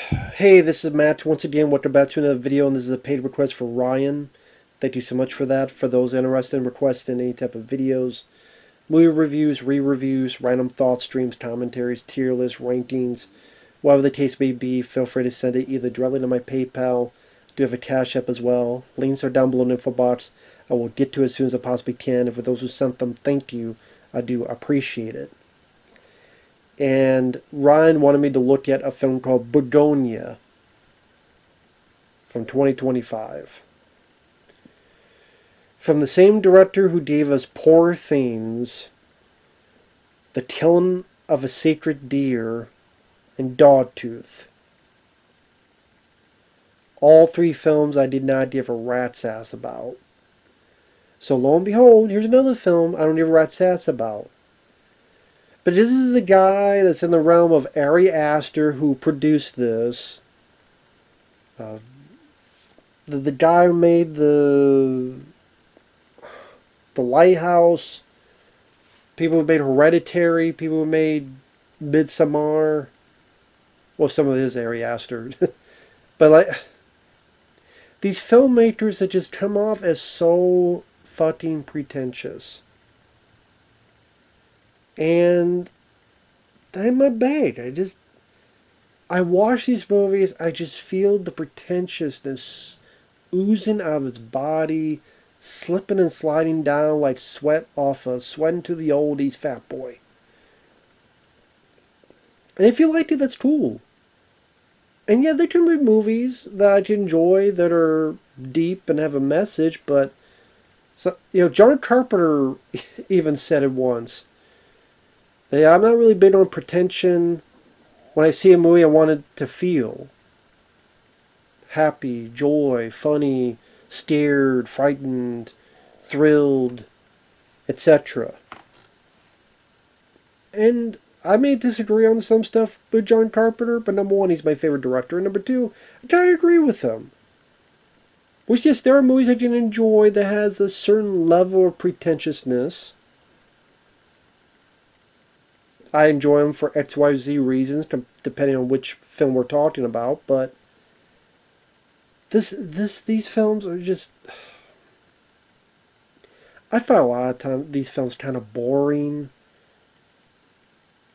Hey, this is Matt. Once again, welcome back to another video, and this is a paid request for Ryan. Thank you so much for that. For those interested in requesting any type of videos, movie reviews, re-reviews, random thoughts, streams, commentaries, tier lists, rankings, whatever the case may be, feel free to send it either directly to my PayPal. I do have a CashApp as well. Links are down below in the info box. I will get to it as soon as I possibly can. And for those who sent them, thank you. I do appreciate it. And Ryan wanted me to look at a film called Bugonia from 2025. From the same director who gave us Poor Things, The Killing of a Sacred Deer, and Dogtooth. All three films I did not give a rat's ass about. So lo and behold, here's another film I don't give a rat's ass about. But this is the guy that's in the realm of Ari Aster who produced this. The guy who made the Lighthouse, people who made Hereditary, people who made Midsommar. Well, some of his Ari Aster. But like these filmmakers that just come off as so fucking pretentious. And I'm my bad. I watch these movies, I just feel the pretentiousness oozing out of his body, slipping and sliding down like sweat off a sweating to the oldies fat boy. And if you liked it, that's cool. And yeah, there can be movies that I can enjoy that are deep and have a message, but so, John Carpenter even said it once. Yeah, I'm not really big on pretension. When I see a movie, I want it to feel happy, joy, funny, scared, frightened, thrilled, etc. And I may disagree on some stuff with John Carpenter, but number one, he's my favorite director. And number two, I kind of agree with him. Which, yes, there are movies I can enjoy that has a certain level of pretentiousness. I enjoy them for XYZ reasons, depending on which film we're talking about. But these films are just. I find a lot of time these films kind of boring.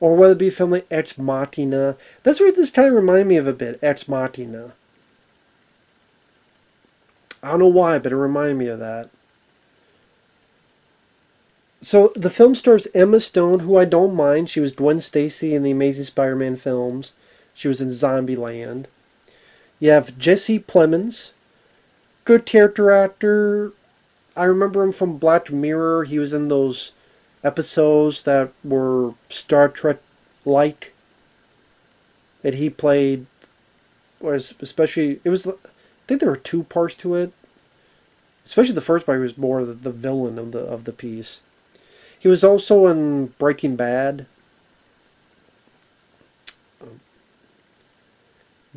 Or whether it be a film like Ex Machina. That's what this kind of reminds me of a bit, Ex Machina. I don't know why, but it reminded me of that. So the film stars Emma Stone, who I don't mind. She was Gwen Stacy in the Amazing Spider-Man films. She was in Zombieland. You have Jesse Plemons, good character actor. I remember him from Black Mirror. He was in those episodes that were Star Trek-like. That he played, was especially I think there were two parts to it. Especially the first part, he was more the villain of the piece. He was also in Breaking Bad.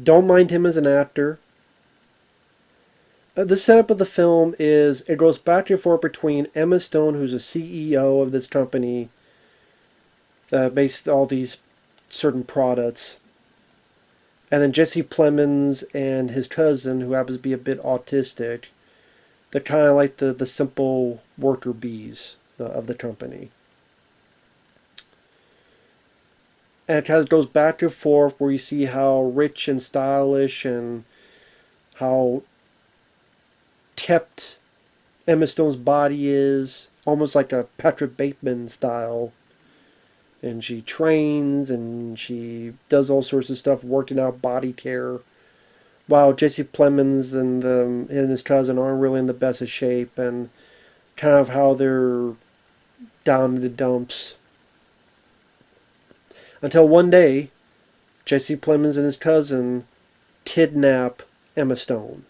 Don't mind him as an actor. The setup of the film is it goes back and forth between Emma Stone, who's a CEO of this company that makes all these certain products, and then Jesse Plemons and his cousin, who happens to be a bit autistic. They're kind of like the simple worker bees of the company. And it kind of goes back and forth where you see how rich and stylish and how kept Emma Stone's body is, almost like a Patrick Bateman style. And she trains and she does all sorts of stuff, working out body care. While Jesse Plemons and his cousin aren't really in the best of shape, and kind of how they're down in the dumps. Until one day, Jesse Plemons and his cousin kidnap Emma Stone.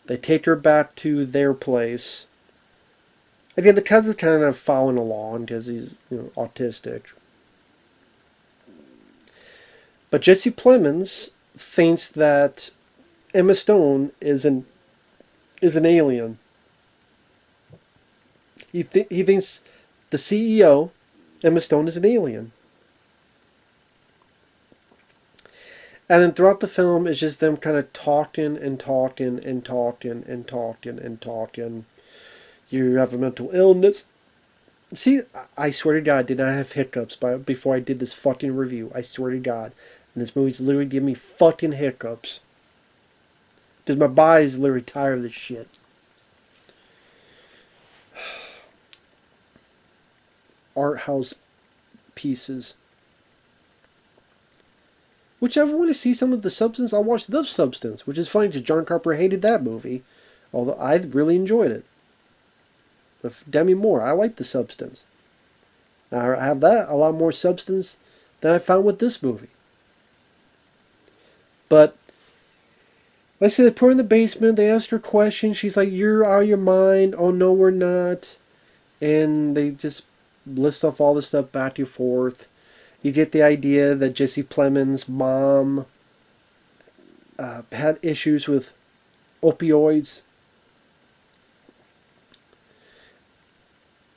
They take her back to their place. Again, the cousin's kind of following along because he's autistic. But Jesse Plemons thinks that Emma Stone is an alien. He thinks the CEO, Emma Stone, is an alien. And then throughout the film, it's just them kind of talking and talking and talking and talking and talking. You have a mental illness. See, I swear to God, I did not have hiccups before I did this fucking review. I swear to God. And this movie's literally giving me fucking hiccups. Because my body's literally tired of this shit. Art house pieces. Which if I want to see some of The Substance, I'll watch The Substance. Which is funny because John Carpenter hated that movie. Although I really enjoyed it. With Demi Moore, I like The Substance. Now I have that, a lot more substance than I found with this movie. But like I said, they put her in the basement, they asked her questions, she's like, "You're out of your mind." "Oh no, we're not." And they just list off all this stuff back and forth. You get the idea that Jesse Plemons' mom had issues with opioids.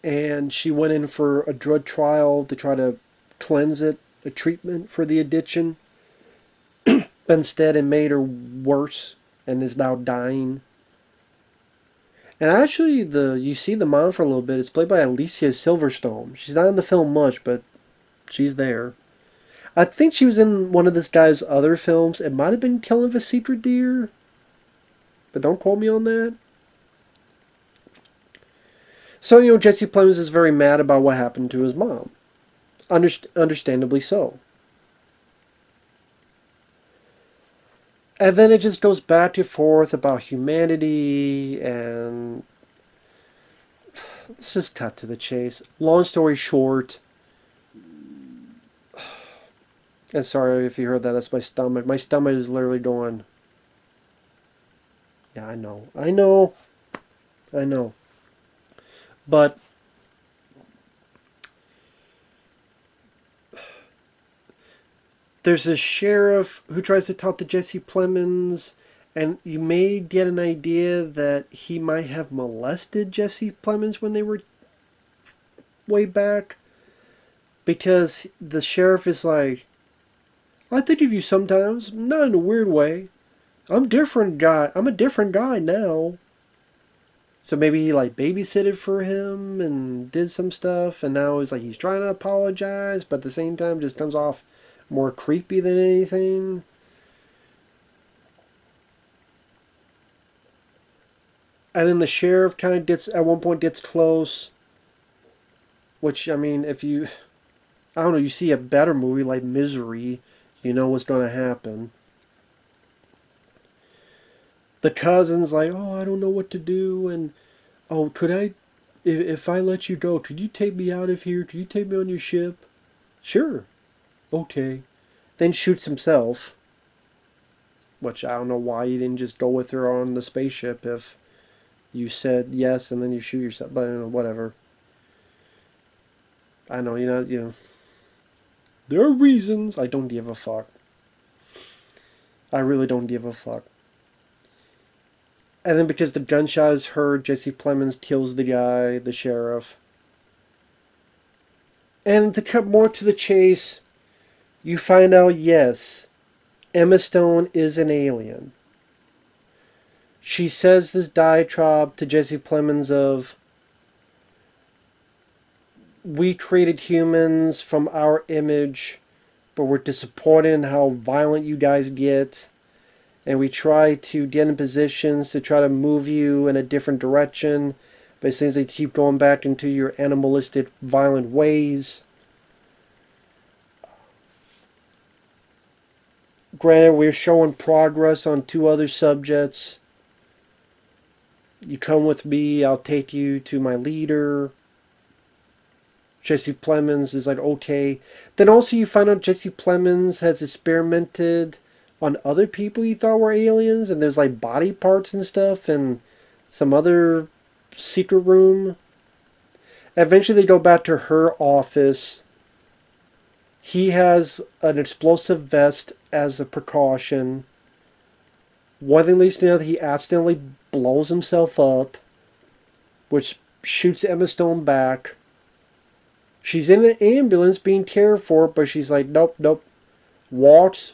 And she went in for a drug trial to try to cleanse it, a treatment for the addiction. But instead, it made her worse and is now dying. And actually, you see the mom for a little bit. It's played by Alicia Silverstone. She's not in the film much, but she's there. I think she was in one of this guy's other films. It might have been Killing of a Secret Deer, but don't quote me on that. So, Jesse Plemons is very mad about what happened to his mom. Understandably so. And then it just goes back and forth about humanity, and let's just cut to the chase. Long story short, and sorry if you heard that, that's my stomach. My stomach is literally going, yeah, I know. But there's a sheriff who tries to talk to Jesse Plemons, and you may get an idea that he might have molested Jesse Plemons when they were way back. Because the sheriff is like, "I think of you sometimes, not in a weird way. I'm a different guy now." So maybe he like babysitted for him and did some stuff, and now he's trying to apologize, but at the same time just comes off more creepy than anything. And then the sheriff kind of at one point gets close. Which, I mean, I don't know, you see a better movie like Misery, you know what's going to happen. The cousin's like, "Oh, I don't know what to do, and oh, if I let you go, could you take me out of here? Could you take me on your ship?" "Sure, okay." Then shoots himself, which I don't know why you didn't just go with her on the spaceship if you said yes and then you shoot yourself, but whatever. I know, there are reasons. I don't give a fuck. I really don't give a fuck. And then because the gunshot is heard, Jesse Plemons kills the guy, the sheriff. And to cut more to the chase, you find out, yes, Emma Stone is an alien. She says this diatribe to Jesse Plemons of, "We created humans from our image, but we're disappointed in how violent you guys get. And we try to get in positions to try to move you in a different direction, but it seems like you keep going back into your animalistic, violent ways." Granted, we're showing progress on 2 other subjects. "You come with me, I'll take you to my leader." Jesse Plemons is like, okay. Then also you find out Jesse Plemons has experimented on other people you thought were aliens, and there's like body parts and stuff and some other secret room. Eventually they go back to her office. He has an explosive vest as a precaution. One thing leads to another, he accidentally blows himself up, which shoots Emma Stone back. She's in an ambulance being cared for, but she's like, nope. Walks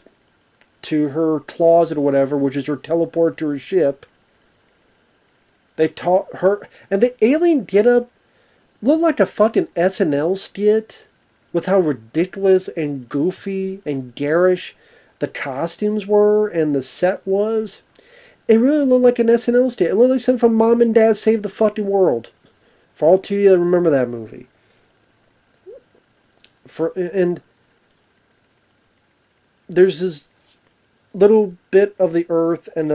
to her closet or whatever, which is her teleport to her ship. They taught her, and the alien get up looked like a fucking SNL skit with how ridiculous and goofy and garish the costumes were and the set was. It really looked like an SNL skit. It looked like something from Mom and Dad Save the Fucking World. For all two of you that remember that movie. And there's this little bit of the earth and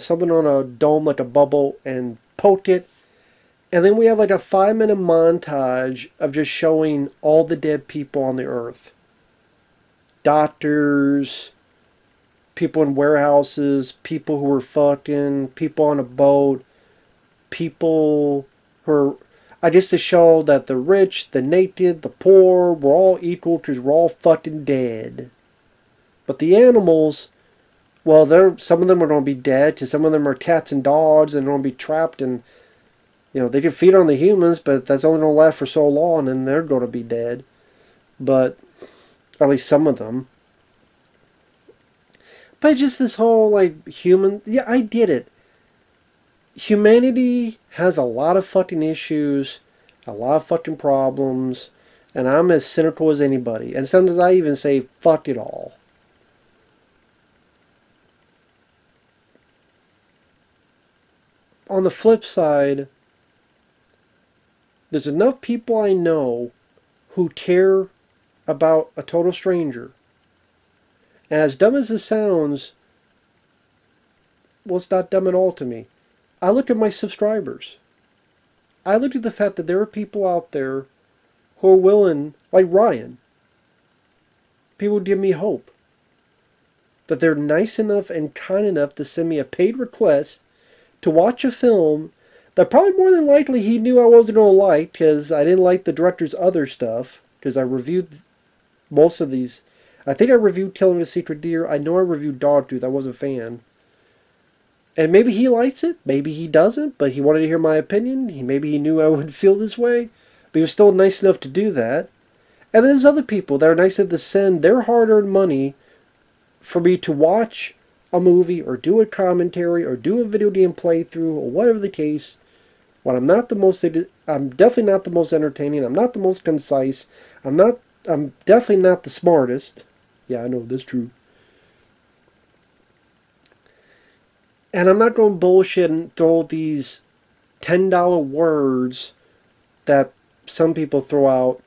something on a dome, like a bubble, and poke it. And then we have like a 5-minute montage of just showing all the dead people on the earth. Doctors, people in warehouses, people who were fucking, people on a boat, people who are... I just to show that the rich, the naked, the poor, we're all equal because we're all fucking dead. But the animals, well, some of them are going to be dead because some of them are cats and dogs and they're going to be trapped and, they can feed on the humans, but that's only going to last for so long and they're going to be dead. But, at least some of them. But just this whole, human... Yeah, I get it. Humanity has a lot of fucking issues, a lot of fucking problems, and I'm as cynical as anybody. And sometimes I even say, fuck it all. On the flip side, there's enough people I know who care about a total stranger. And as dumb as this sounds, well, it's not dumb at all to me. I look at my subscribers. I look at the fact that there are people out there who are willing, like Ryan. People give me hope. That they're nice enough and kind enough to send me a paid request to watch a film that probably more than likely he knew I wasn't going to like because I didn't like the director's other stuff. Because I reviewed most of these. I think I reviewed Killing a Secret Deer. I know I reviewed Dogtooth. I was a fan. And maybe he likes it, maybe he doesn't, but he wanted to hear my opinion. Maybe he knew I would feel this way, but he was still nice enough to do that. And there's other people that are nice enough to send their hard-earned money for me to watch a movie or do a commentary or do a video game playthrough or whatever the case. When I'm definitely not the most entertaining. I'm not the most concise. I'm definitely not the smartest. Yeah, I know that's true. And I'm not going to bullshit and throw these $10 words that some people throw out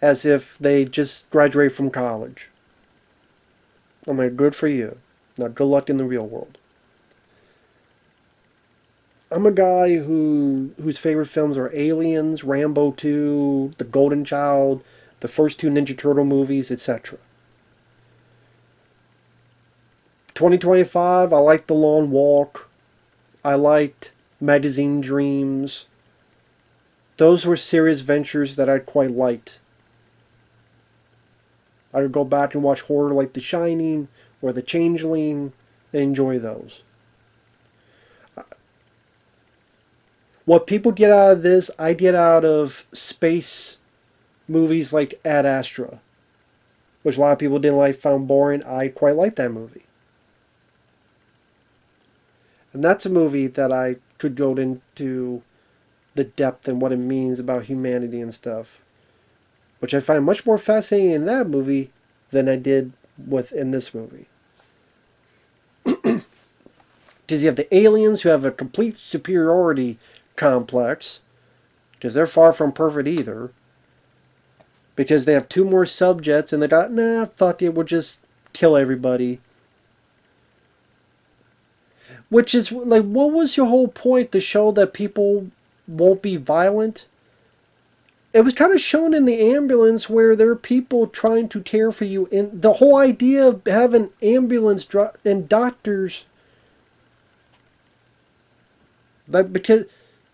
as if they just graduated from college. I'm like, good for you. Now, good luck in the real world. I'm a guy whose favorite films are Aliens, Rambo 2, The Golden Child, the first two Ninja Turtle movies, etc. 2025, I liked The Long Walk. I liked Magazine Dreams. Those were serious ventures that I quite liked. I would go back and watch horror like The Shining or The Changeling and enjoy those. What people get out of this, I get out of space movies like Ad Astra, which a lot of people didn't like, found boring. I quite like that movie. And that's a movie that I could go into the depth and what it means about humanity and stuff, which I find much more fascinating in that movie than I did in this movie. Because you have the aliens who have a complete superiority complex, because they're far from perfect either, because they have two more subjects and they got, nah, fuck it, we'll just kill everybody. Which is, like, what was your whole point? To show that people won't be violent? It was kind of shown in the ambulance where there are people trying to care for you. And the whole idea of having ambulance and doctors, that because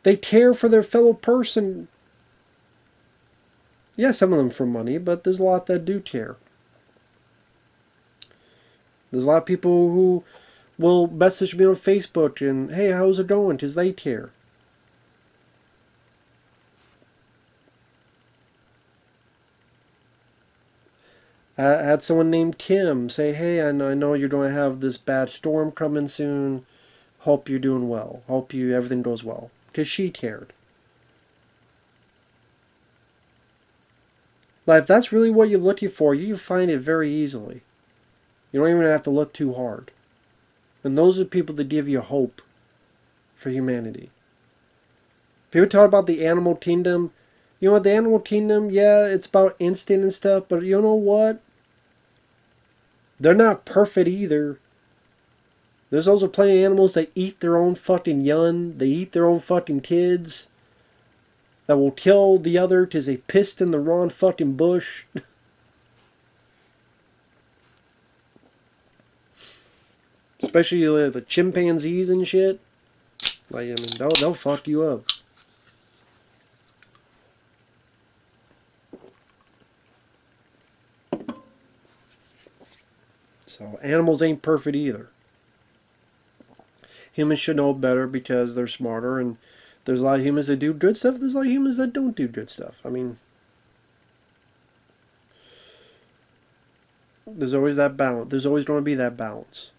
they care for their fellow person. Yeah, some of them for money, but there's a lot that do care. There's a lot of people who will message me on Facebook and, hey, how's it going? Because they care. I had someone named Kim say, hey, I know you're going to have this bad storm coming soon. Hope you're doing well. Hope everything goes well. Because she cared. Like, if that's really what you're looking for, you can find it very easily. You don't even have to look too hard. And those are people that give you hope for humanity. People talk about the animal kingdom. You know what, the animal kingdom, yeah, it's about instinct and stuff, but you know what? They're not perfect either. There's also plenty of animals that eat their own fucking young. They eat their own fucking kids. That will kill the other because they pissed in the wrong fucking bush. Especially the chimpanzees and shit. Like, I mean, they'll fuck you up. So animals ain't perfect either. Humans should know better because they're smarter, and there's a lot of humans that do good stuff. There's a lot of humans that don't do good stuff. I mean, there's always that balance. There's always going to be that balance.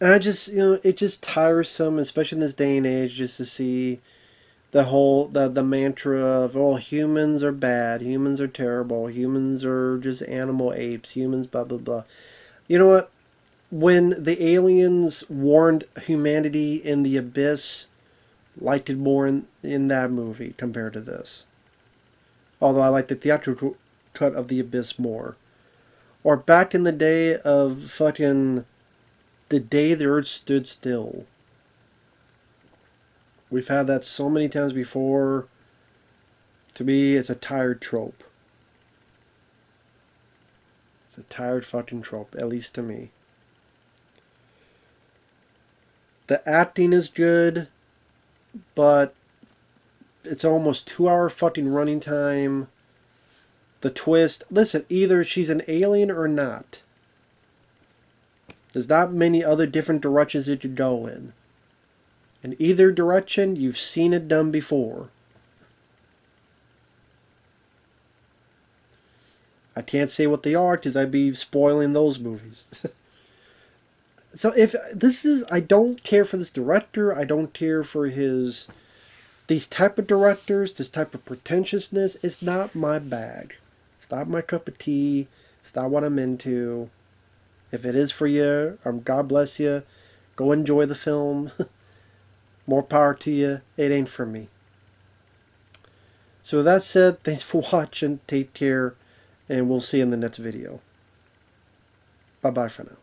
And I just, it's just tiresome, especially in this day and age, just to see the mantra of, oh, humans are bad, humans are terrible, humans are just animal apes, humans blah blah blah. You know what? When the aliens warned humanity in the abyss, liked it more in that movie compared to this. Although I like the theatrical cut of the abyss more. Or back in the day of fucking the day the earth stood still. We've had that so many times before. To me, it's a tired trope. It's a tired fucking trope, at least to me. The acting is good, but it's almost 2 hour fucking running time. The twist, listen, either she's an alien or not. There's not many other different directions you could go in. In either direction, you've seen it done before. I can't say what they are because I'd be spoiling those movies. So if this is, I don't care for this director. I don't care for these type of directors, this type of pretentiousness. It's not my bag. It's not my cup of tea. It's not what I'm into. If it is for you, God bless you. Go enjoy the film. More power to you. It ain't for me. So with that said, thanks for watching. Take care. And we'll see you in the next video. Bye-bye for now.